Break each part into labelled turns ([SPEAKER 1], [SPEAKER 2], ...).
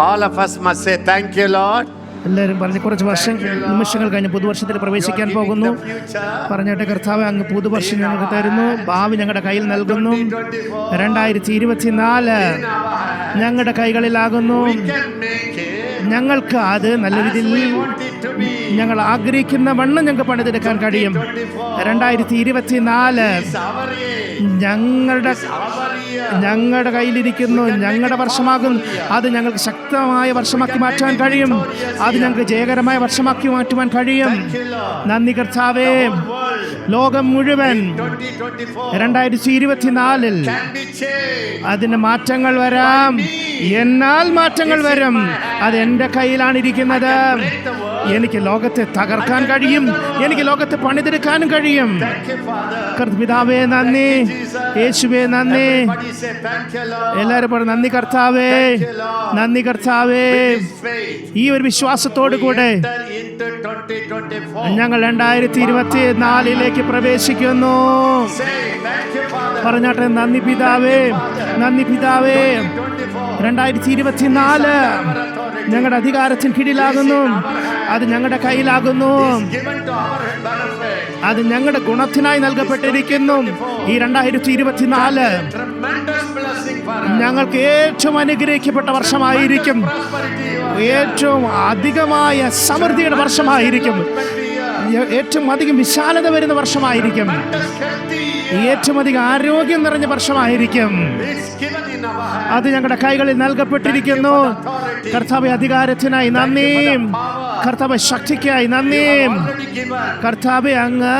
[SPEAKER 1] All of us must say thank you, Lord.
[SPEAKER 2] എല്ലാവരും പറഞ്ഞ് കുറച്ച് നിമിഷങ്ങൾ കഴിഞ്ഞ് പുതുവർഷത്തിൽ പ്രവേശിക്കാൻ പോകുന്നു. പറഞ്ഞിട്ട് കർത്താവ് അങ്ങ് പുതുവർഷം ഞങ്ങൾക്ക് തരുന്നു, ഭാവി ഞങ്ങളുടെ കയ്യിൽ നൽകുന്നു. 2024 ഞങ്ങളുടെ കൈകളിലാകുന്നു. ഞങ്ങൾക്ക് അത് നല്ല രീതിയിൽ ഞങ്ങൾ ആഗ്രഹിക്കുന്ന വണ്ണം ഞങ്ങൾക്ക് പണിതെടുക്കാൻ കഴിയും. 2024 ഞങ്ങളുടെ കയ്യിലിരിക്കുന്നു. ഞങ്ങളുടെ വർഷമാകും. അത് ഞങ്ങൾക്ക് ശക്തമായ വർഷമാക്കി മാറ്റാൻ കഴിയും. അത് ഞങ്ങൾക്ക് ജയകരമായ വർഷമാക്കി മാറ്റുവാൻ കഴിയും. നന്ദി കർത്താവേ. ലോകം മുഴുവൻ 2024 അതിന് മാറ്റങ്ങൾ വരാം. എന്നാൽ മാറ്റങ്ങൾ വരും. അത് എൻ്റെ കയ്യിലാണ് ഇരിക്കുന്നത്. എനിക്ക് ലോകത്തെ തകർക്കാൻ കഴിയും. എനിക്ക് ലോകത്തെ പണിതെടുക്കാനും കഴിയും. പിതാവേ നന്ദി, യേശുവേ നന്ദി. എല്ലാവരും പറഞ്ഞു നന്ദി കർത്താവേ, നന്ദി കർത്താവേ. ഈ ഒരു വിശ്വാസത്തോടു കൂടെ ഞങ്ങൾ 2024 പ്രവേശിക്കുന്നു. പറഞ്ഞാട്ടെ നന്ദി പിതാവേ, നന്ദി പിതാവേ. 2024 ഞങ്ങളുടെ അധികാരത്തിന് കീഴിലാകുന്നു. അത് ഞങ്ങളുടെ കയ്യിലാകുന്നു. അത് ഞങ്ങളുടെ ഗുണത്തിനായി നൽകപ്പെട്ടിരിക്കുന്നു. ഈ 2024 ഞങ്ങൾക്ക് ഏറ്റവും അനുഗ്രഹിക്കപ്പെട്ട വർഷമായിരിക്കും. ഏറ്റവും അധികമായ സമൃദ്ധിയുടെ വർഷമായിരിക്കും. ഏറ്റവും അധികം വിശാലത വരുന്ന വർഷമായിരിക്കും. ഏറ്റവും അധികം ആരോഗ്യം നിറഞ്ഞ വർഷമായിരിക്കും. അത് ഞങ്ങളുടെ കൈകളിൽ നൽകപ്പെട്ടിരിക്കുന്നു. കർത്താവ് അധികാരത്തിനായി നന്ദി. കർത്താവ് ശക്തിക്കായി നന്ദി. കർത്താവ് അങ്ങ്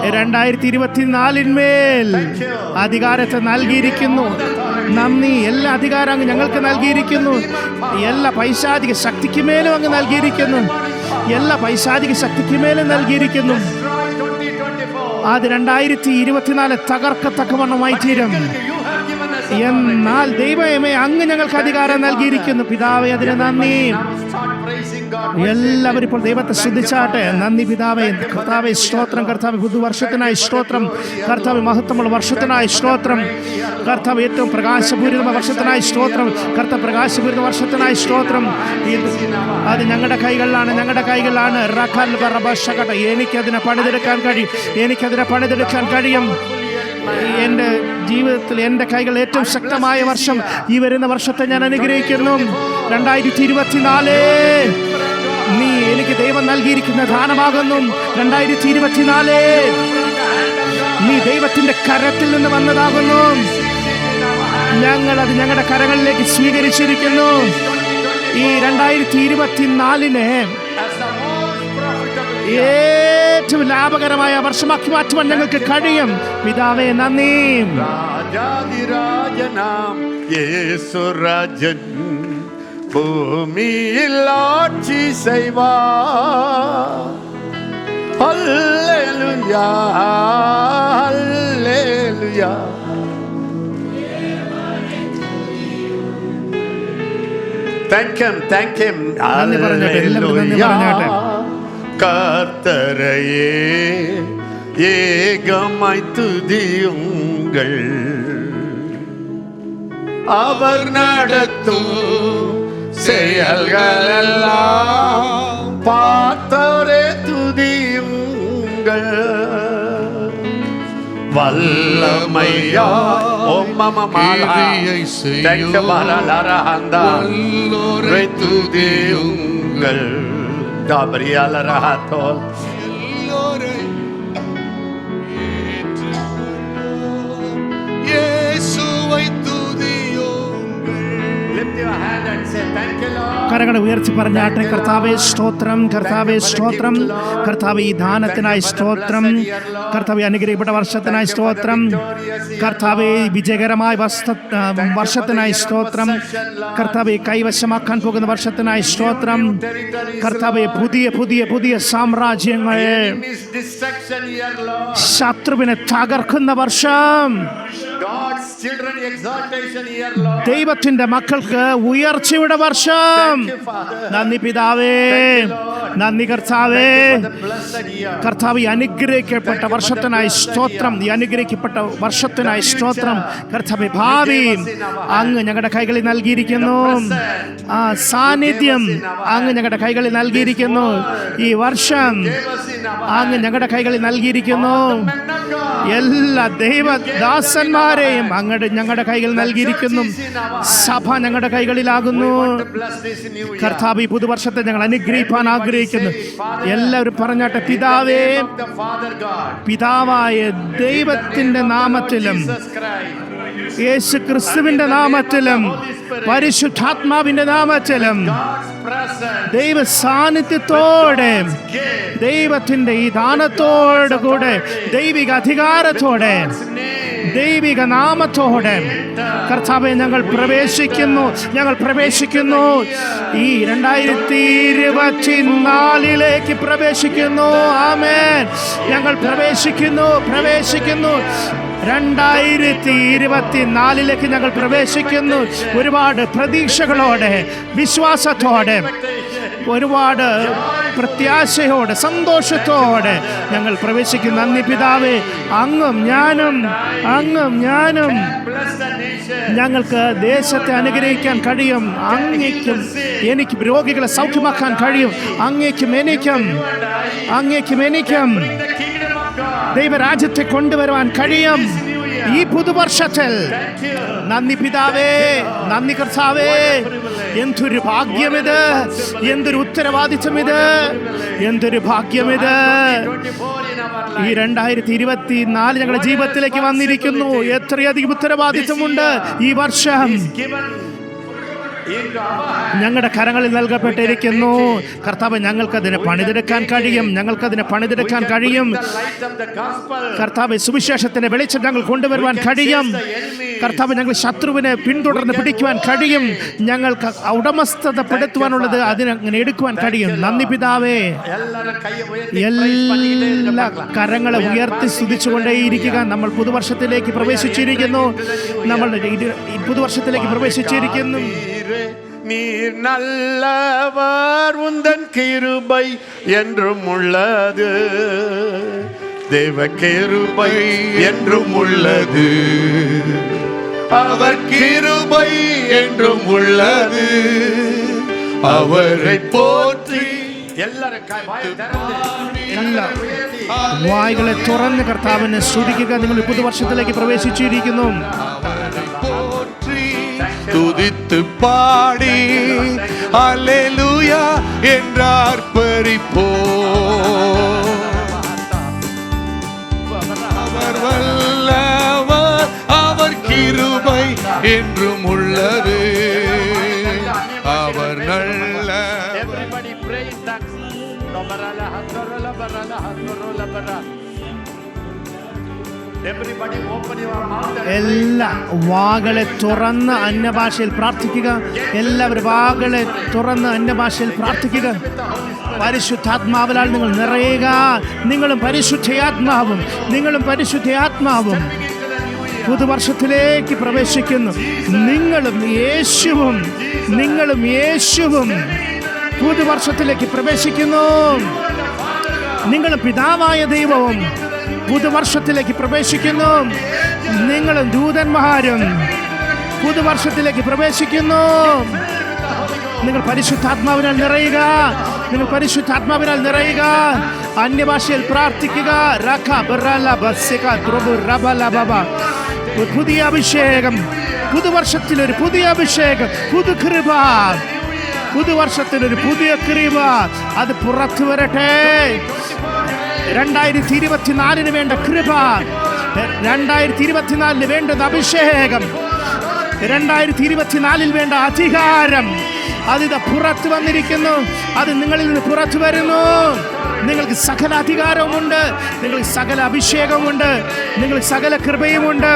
[SPEAKER 2] 2024 അധികാരത്തെ നൽകിയിരിക്കുന്നു. നന്ദി. എല്ലാ അധികാരം അങ്ങ് ഞങ്ങൾക്ക് നൽകിയിരിക്കുന്നു. എല്ലാ പൈശാചിക ശക്തിക്ക് മേലും അങ്ങ് നൽകിയിരിക്കുന്നു. എല്ലാ പൈശാചിക ശക്തിക്ക് മേലും നൽകിയിരിക്കുന്നു. അത് 2024 തകർക്കത്തക്കവണ്ണമായി തീരും. എന്നാൽ ദൈവമേ അങ്ങ് ഞങ്ങൾക്ക് അധികാരം നൽകിയിരിക്കുന്നു. പിതാവേ അതിന് നന്ദി. എല്ലാവരും ഇപ്പോൾ ദൈവത്തെ ശ്രദ്ധിച്ചാട്ടെ. നന്ദി പിതാവേ. കർത്താവേ സ്തോത്രം. കർത്താവ് പുതുവർഷത്തിനായി സ്തോത്രം. കർത്താവ് മഹത്വമുള്ള വർഷത്തിനായി സ്തോത്രം. കർത്താവ് ഏറ്റവും പ്രകാശപൂരിതമായ വർഷത്തിനായി സ്തോത്രം. കർത്താവ് പ്രകാശപൂരിത വർഷത്തിനായി സ്തോത്രം. അത് ഞങ്ങളുടെ കൈകളിലാണ്, ഞങ്ങളുടെ കൈകളിലാണ്. എനിക്കതിനെ പണിതെടുക്കാൻ കഴിയും. എനിക്കതിനെ പണിതെടുക്കാൻ കഴിയും. എൻ്റെ ജീവിതത്തിൽ എൻ്റെ കൈകൾ ഏറ്റവും ശക്തമായ വർഷം ഈ വരുന്ന വർഷത്തെ ഞാൻ അനുഗ്രഹിക്കുന്നു. 2024 നീ എനിക്ക് ദൈവം നൽകിയിരിക്കുന്ന ദാനമാകുന്നു. 2024 നീ ദൈവത്തിൻ്റെ കരത്തിൽ നിന്ന് വന്നതാകുന്നു. ഞങ്ങളത് ഞങ്ങളുടെ കരങ്ങളിലേക്ക് സ്വീകരിച്ചിരിക്കുന്നു. ഈ 2024 ഏറ്റവും ലാഭകരമായ വർഷമാക്കി മാറ്റുവാൻ ഞങ്ങൾക്ക് കഴിയും. പിതാവേ നന്ദി.
[SPEAKER 1] രാജാതിരാജനാം യേശുരാജൻ ഭൂമിയിൽ ആட்சி செய்வார். Hallelujah, hallelujah. Thank you. Hallelujah. கர்த்தரையே ஏகமாய் துதியுங்கள். அவர் நடத்தும் செயல்களெல்லாம் பார்த்தவரே துதியுங்கள். வல்லமையா ஒம்மமமாலாயை செய்யுங்கள். துதியுங்கள். Gabriela Rahatol.
[SPEAKER 2] കരങ്ങളെ ഉയർത്തി പറഞ്ഞാട്ടെ. കർത്താവേ സ്തോത്രം, കർത്താവേ സ്തോത്രം. കർത്താവ് ഈ ദാനത്തിനായി സ്തോത്രം. കർത്താവ് അനുഗ്രഹിക്കപ്പെട്ട വർഷത്തിനായി സ്തോത്രം. കർത്താവെ വിജയകരമായ വർഷത്തിനായി സ്തോത്രം. കർത്താവെ കൈവശമാക്കാൻ പോകുന്ന വർഷത്തിനായി സ്തോത്രം. കർത്താവെ പുതിയ പുതിയ പുതിയ സാമ്രാജ്യങ്ങളെ ശത്രുവിനെ തകർക്കുന്ന വർഷം. ദൈവത്തിന്റെ മക്കൾക്ക് ഉയർച്ചയുടെ വർഷം. നന്ദി പിതാവേ, നന്ദി കർത്താവേ.
[SPEAKER 1] the blessed year.
[SPEAKER 2] കർത്താവ്, ഈ അനുഗ്രഹിക്കപ്പെട്ട വർഷത്തിനായി സ്തോത്രം. ഈ അനുഗ്രഹിക്കപ്പെട്ട വർഷത്തിനായി സ്തോത്രം. കർത്താവേ, ഭാവി അങ്ങ് ഞങ്ങളുടെ കൈകളിൽ നൽകിയിരിക്കുന്നു. ആ സാന്നിധ്യം അങ്ങ് ഞങ്ങളുടെ കൈകളിൽ നൽകിയിരിക്കുന്നു. ഈ വർഷം അങ്ങ് ഞങ്ങളുടെ കൈകളിൽ നൽകിയിരിക്കുന്നു. എല്ലാ ദൈവദാസന്മാരെയും ഞങ്ങളുടെ കൈകളിൽ നൽകിയിരിക്കുന്നു. സഭ ഞങ്ങളുടെ കൈകളിലാകുന്നു. കർത്താവ്, ഈ പുതുവർഷത്തെ ഞങ്ങൾ അനുഗ്രഹിക്കാൻ ആഗ്രഹിക്കുന്നു. എല്ലാവരും പറഞ്ഞാട്ടെ, പിതാവേ, പിതാവായ ദൈവത്തിന്റെ നാമത്തിലും യേശു ക്രിസ്തുവിന്റെ നാമത്തിലും പരിശുദ്ധാത്മാവിന്റെ നാമത്തിലും ദൈവ സാന്നിധ്യത്തോടെ, ദൈവത്തിന്റെ ഈ ദാനത്തോടു കൂടെ, ദൈവിക അധികാരത്തോടെ, ദൈവിക നാമത്തോടെ കർത്താവേ ഞങ്ങൾ പ്രവേശിക്കുന്നു. ഈ 2024 പ്രവേശിക്കുന്നു. ആമേൻ. ഞങ്ങൾ പ്രവേശിക്കുന്നു. 2024 ഞങ്ങൾ പ്രവേശിക്കുന്നു. ഒരുപാട് പ്രതീക്ഷകളോടെ, വിശ്വാസത്തോടെ, ഒരുപാട് പ്രത്യാശയോടെ, സന്തോഷത്തോടെ ഞങ്ങൾ പ്രവേശിക്കുന്നു. നന്ദി പിതാവേ. അങ്ങും ഞാനും ഞങ്ങൾക്ക് ദേശത്തെ അനുഗ്രഹിക്കാൻ കഴിയും. അങ്ങേക്കും എനിക്കും രോഗികളെ സൗഖ്യമാക്കാൻ കഴിയും. അങ്ങേക്കും എനിക്കും ദൈവരാജ്യത്തെ കൊണ്ടുവരുവാൻ കഴിയും ഈ പുതുവർഷത്തിൽ. നന്ദി പിതാവേ, നന്ദി കർത്താവേ. എന്തൊരു ഭാഗ്യമിത്, എന്തൊരു ഉത്തരവാദിത്വമിത്, എന്തൊരു ഭാഗ്യമിത്. ഈ 2024 ഞങ്ങളുടെ ജീവിതത്തിലേക്ക് വന്നിരിക്കുന്നു. എത്രയധികം ഉത്തരവാദിത്വമുണ്ട് ഈ വർഷം ഞങ്ങളുടെ കരങ്ങളിൽ നൽകപ്പെട്ടിരിക്കുന്നു. കർത്താവ്, ഞങ്ങൾക്കതിനെ പണിതെടുക്കാൻ കഴിയും. കർത്താവ്, സുവിശേഷത്തിന്റെ വെളിച്ചം ഞങ്ങൾ കൊണ്ടുവരുവാൻ കഴിയും. കർത്താവ്, ഞങ്ങൾ ശത്രുവിനെ പിന്തുടർന്ന് പിടിക്കുവാൻ കഴിയും. ഞങ്ങൾക്ക് ഉടമസ്ഥതപ്പെടുത്തുവാനുള്ളത് അതിനങ്ങനെ എടുക്കുവാൻ കഴിയും. നന്ദി പിതാവേ. എല്ലാ കരങ്ങളെ ഉയർത്തി സ്തുതിച്ചുകൊണ്ടേയിരിക്കുക. നമ്മൾ പുതുവർഷത്തിലേക്ക് പ്രവേശിച്ചിരിക്കുന്നു.
[SPEAKER 1] நீர் நல்லவர், உந்தன் கிருபை என்றும் உள்ளது. தேவ கிருபை என்றும் உள்ளது. அவர் கிருபை என்றும் உள்ளது. அவரை போற்றி
[SPEAKER 2] വായ്കളെ തുറന്ന് കർത്താവിനെ സ്തുതിക്കുക. നിങ്ങൾ പുതുവർഷത്തിലേക്ക് പ്രവേശിച്ചിരിക്കുന്നു.
[SPEAKER 1] துதித்து பாடி அல்லேலூயா என்றார் பரிப்போம். அவர் வல்லவர், அவர் கிருபை என்றும் உள்ளது. அவர் நல்லவர். Everybody pray in tongues.
[SPEAKER 2] എല്ലാ വാകളെ തുറന്ന് അന്യഭാഷയിൽ പ്രാർത്ഥിക്കുക. എല്ലാവരും വാകളെ തുറന്ന് അന്യഭാഷയിൽ പ്രാർത്ഥിക്കുക. പരിശുദ്ധാത്മാവിനാൽ നിങ്ങൾ നിറയുക. നിങ്ങളും പരിശുദ്ധാത്മാവും പുതുവർഷത്തിലേക്ക് പ്രവേശിക്കുന്നു. നിങ്ങളും യേശുവും പുതുവർഷത്തിലേക്ക് പ്രവേശിക്കുന്നു. നിങ്ങളും പിതാവായ ദൈവവും പുതുവർഷത്തിലേക്ക് പ്രവേശിക്കുന്നു. നിങ്ങളും ദൂതന്മാരും പുതുവർഷത്തിലേക്ക് പ്രവേശിക്കുന്നു. നിങ്ങൾ പരിശുദ്ധാത്മാവിനാൽ നിറയുക. അന്യഭാഷയിൽ പ്രാർത്ഥിക്കുക. പുതിയ അഭിഷേകം, പുതുവർഷത്തിലൊരു പുതിയ അഭിഷേകം, പുതുകൃപ, പുതുവർഷത്തിലൊരു പുതിയ കൃപ അത് പുറത്തു വരട്ടെ. 2024 വേണ്ട കൃപ, 2024 വേണ്ടത് അഭിഷേകം, 2024 വേണ്ട അധികാരം അതിത് പുറത്തു വന്നിരിക്കുന്നു. അത് നിങ്ങളിൽ നിന്ന് പുറത്തു വരുന്നു. നിങ്ങൾക്ക് സകല അധികാരവുമുണ്ട്, നിങ്ങൾക്ക് സകല അഭിഷേകമുണ്ട്, നിങ്ങൾക്ക് സകല കൃപയുമുണ്ട്.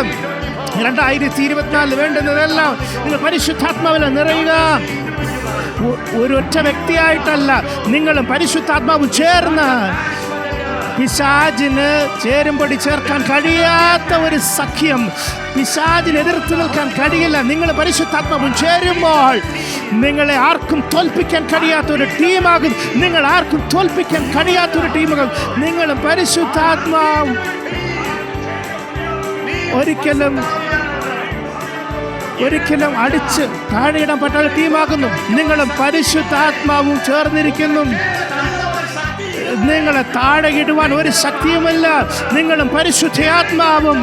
[SPEAKER 2] 2024 വേണ്ടുന്നതെല്ലാം നിങ്ങൾ പരിശുദ്ധാത്മാവിൽ നിറയുക. ഒരൊറ്റ വ്യക്തിയായിട്ടല്ല, നിങ്ങളും പരിശുദ്ധാത്മാവ് ചേർന്ന് പിശാചിന് ചേരുംപടി ചേർക്കാൻ കഴിയാത്ത ഒരു സഖ്യം, പിശാചിന് എതിർത്ത് നിൽക്കാൻ കഴിയില്ല. നിങ്ങൾ പരിശുദ്ധാത്മാവും ചേരുമ്പോൾ നിങ്ങളെ ആർക്കും തോൽപ്പിക്കാൻ കഴിയാത്തൊരു ടീമാകും. നിങ്ങൾ ആർക്കും തോൽപ്പിക്കാൻ കഴിയാത്തൊരു ടീമാകും. നിങ്ങളും പരിശുദ്ധാത്മാവും ഒരിക്കലും അടിച്ച് താഴെയിടാൻ പറ്റാത്ത ടീമാകുന്നു. നിങ്ങളും പരിശുദ്ധാത്മാവും ചേർന്നിരിക്കുന്നു. നിങ്ങളെ താഴെ ഇടുവാൻ ഒരു ശക്തിയുമില്ല. നിങ്ങളും പരിശുദ്ധാത്മാവും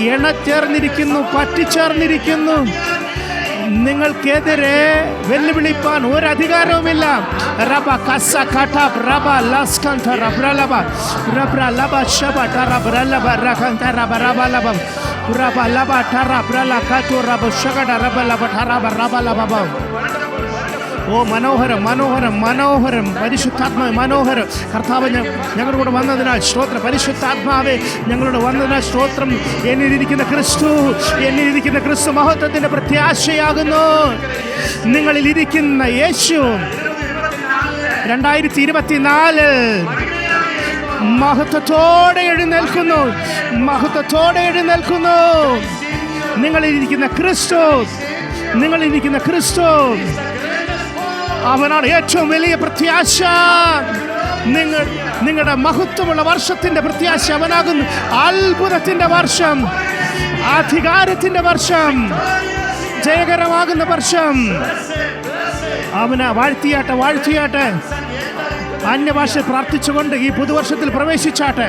[SPEAKER 2] ഇണചേർന്നിരിക്കുന്നു, പറ്റിച്ചേർന്നിരിക്കുന്നു. നിങ്ങൾക്കെതിരെ വെല്ലുവിളിപ്പാൻ ഒരു അധികാരവുമില്ല. റബ കസ കട റബ ലസ്കന്ത റബ്രലബ റബ്രലബ ശബ റബ്രലബ റഖന്ത റബ്രലബ റബ ലബ റബ്രല കതു റബ ശഗട റബ്രലബ റബ റബലബ. ഓ മനോഹരം, മനോഹരം, മനോഹരം. പരിശുദ്ധാത്മാവേ മനോഹരം. കർത്താവ് ഞങ്ങളുടെ കൂടെ വന്നതിനാൽ സ്തോത്രം. പരിശുദ്ധാത്മാവേ ഞങ്ങളുടെ വന്നതിനാൽ സ്തോത്രം. എന്നിലിരിക്കുന്ന ക്രിസ്തു മഹത്വത്തിന്റെ പ്രത്യാശയാകുന്നു. നിങ്ങളിൽ ഇരിക്കുന്ന യേശു 2024 മഹത്വത്തോടെ എഴുന്നേൽക്കുന്നു. നിങ്ങളിരിക്കുന്ന ക്രിസ്തു അവനാണ് ഏറ്റവും വലിയ പ്രത്യാശ. നിങ്ങളുടെ മഹത്വമുള്ള വർഷത്തിന്റെ പ്രത്യാശ അവനാകുന്നു. അത്ഭുതത്തിന്റെ വർഷം, അധികാരത്തിന്റെ വർഷം, ജയകരമാകുന്ന വർഷം. അവനെ വാഴ്ത്തിയാട്ടെ. അന്യഭാഷ പ്രാർത്ഥിച്ചുകൊണ്ട് ഈ പുതുവർഷത്തിൽ പ്രവേശിച്ചാട്ടെ.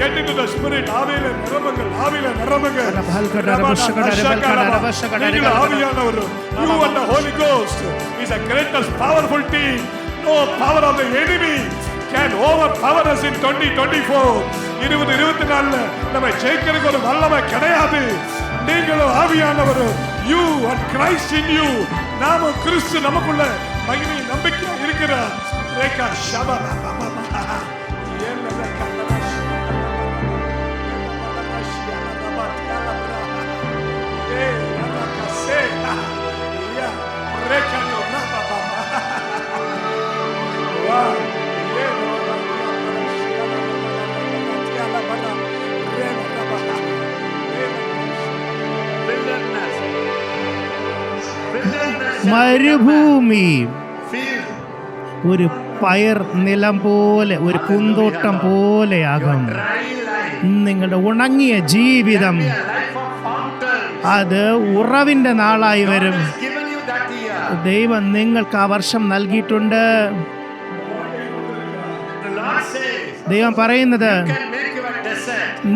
[SPEAKER 3] Get into the spirit. ആവിയിലെ നിറമുകൾ. You and the Holy Ghost is a greatest powerful team. No power of the enemy can overpower us in 2024. 2024 நம்ம ஜெயிக்கிறதுக்கு ஒரு வல்லமை கிடையாது. நீங்களும் ஆவியானவரும், you and Christ in you, நாம கிறிஸ்து நமக்குள்ள மகிமை நம்பிக்கை இருக்கிறார். ரேகா ஷபா
[SPEAKER 2] മരുഭൂമി ഒരു പയർ നിലം പോലെ, ഒരു പൂന്തോട്ടം പോലെയാകും. നിങ്ങളുടെ ഉണങ്ങിയ ജീവിതം അത് ഉറവിന്റെ നാളായി വരും. ദൈവം നിങ്ങൾക്ക് ആ വർഷം നൽകിയിട്ടുണ്ട്. ദൈവം പറയുന്നത്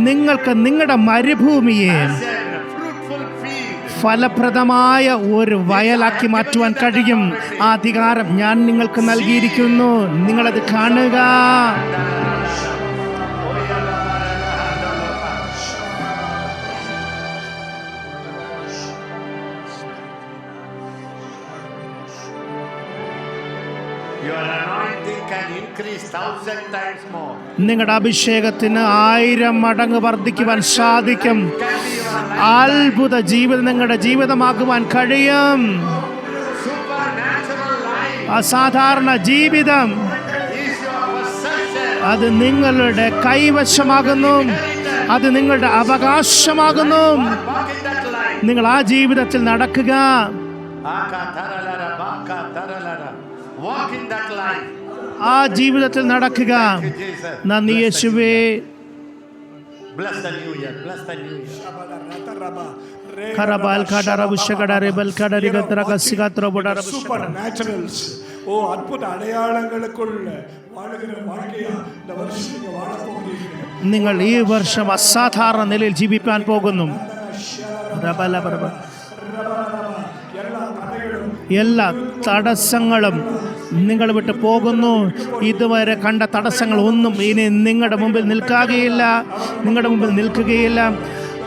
[SPEAKER 2] നിങ്ങൾക്ക് നിങ്ങളുടെ മരുഭൂമിയെ ഫലപ്രദമായ ഒരു വയലാക്കി മാറ്റുവാൻ കഴിയും. ആ അധികാരം ഞാൻ നിങ്ങൾക്ക് നൽകിയിരിക്കുന്നു. നിങ്ങളത് കാണുക. നിങ്ങളുടെ അഭിഷേകത്തിന് 1000 മടങ്ങ് വർദ്ധിക്കുവാൻ സാധിക്കും. അത്ഭുത ജീവിതം നിങ്ങളുടെ ജീവിതമാക്കുവാൻ കഴിയും. അസാധാരണ ജീവിതം അത് നിങ്ങളുടെ കൈവശമാകുന്നു. അത് നിങ്ങളുടെ അവകാശമാകുന്നു. നിങ്ങൾ ആ ജീവിതത്തിൽ നടക്കുക. ആ ജീവിതത്തിൽ നടക്കുക. നന്ദി യേശുവേ. നിങ്ങൾ ഈ വർഷം അസാധാരണ നിലയിൽ ജീവിക്കാൻ പോകുന്നു. എല്ലാ തടസ്സങ്ങളും നിങ്ങൾ വിട്ട് പോകുന്നു. ഇതുവരെ കണ്ട തടസ്സങ്ങൾ ഒന്നും ഇനി നിങ്ങളുടെ മുമ്പിൽ നിൽക്കുകയില്ല.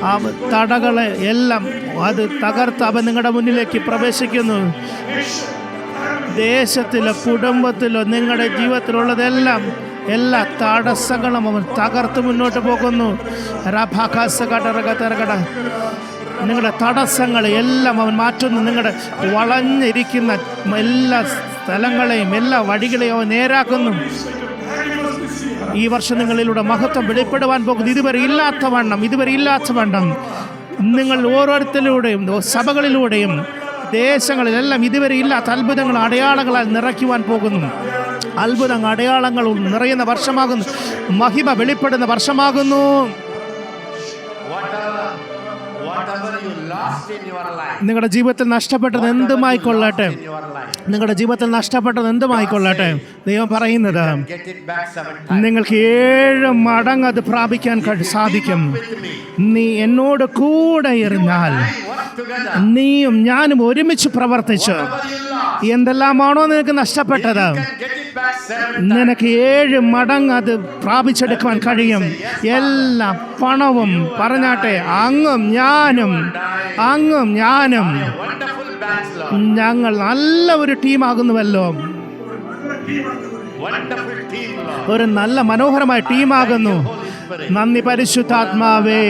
[SPEAKER 2] ആ തടകളെ എല്ലാം അത് തകർത്ത് അവൻ നിങ്ങളുടെ മുന്നിലേക്ക് പ്രവേശിക്കുന്നു. ദേശത്തിലോ കുടുംബത്തിലോ നിങ്ങളുടെ ജീവിതത്തിലുള്ളതെല്ലാം എല്ലാ തടസ്സങ്ങളും അവൻ തകർത്ത് മുന്നോട്ട് പോകുന്നു. നിങ്ങളുടെ തടസ്സങ്ങൾ എല്ലാം അവൻ മാറ്റുന്നു. നിങ്ങളുടെ വളഞ്ഞിരിക്കുന്ന എല്ലാ സ്ഥലങ്ങളെയും എല്ലാ വഴികളെയും അവൻ നേരാക്കുന്നു. ഈ വർഷം നിങ്ങളിലൂടെ മഹത്വം വെളിപ്പെടുവാൻ പോകുന്നു. ഇതുവരെ ഇല്ലാത്ത വണ്ണം നിങ്ങൾ ഓരോരുത്തരിലൂടെയും സഭകളിലൂടെയും ദേശങ്ങളിലെല്ലാം ഇതുവരെ ഇല്ലാത്ത അത്ഭുതങ്ങൾ അടയാളങ്ങളാൽ നിറയ്ക്കുവാൻ പോകുന്നു. അത്ഭുതങ്ങൾ അടയാളങ്ങൾ നിറയുന്ന വർഷമാകുന്നു. മഹിമ വെളിപ്പെടുന്ന വർഷമാകുന്നു. നിങ്ങളുടെ ജീവിതത്തിൽ നഷ്ടപ്പെട്ടത് എന്തുമായിക്കൊള്ളട്ടെ, ദൈവം പറയുന്നത് നിങ്ങൾക്ക് 7 മടങ്ങ് അത് പ്രാപിക്കാൻ സാധിക്കും. നീ എന്നോട് കൂടെ ഇരുന്നാൽ, നീയും ഞാനും ഒരുമിച്ച് പ്രവർത്തിച്ച് എന്തെല്ലാമാണോ നിനക്ക് നഷ്ടപ്പെട്ടത്, നിനക്ക് 7 മടങ്ങ് അത് പ്രാപിച്ചെടുക്കുവാൻ കഴിയും. എല്ലാ പണവും പറഞ്ഞാട്ടെ, അങ്ങും ഞാനും ഞങ്ങൾ നല്ല ഒരു ടീമാകുന്നുവല്ലോ. ഒരു നല്ല മനോഹരമായ ടീമാകുന്നു. നന്ദി പരിശുദ്ധാത്മാവേ.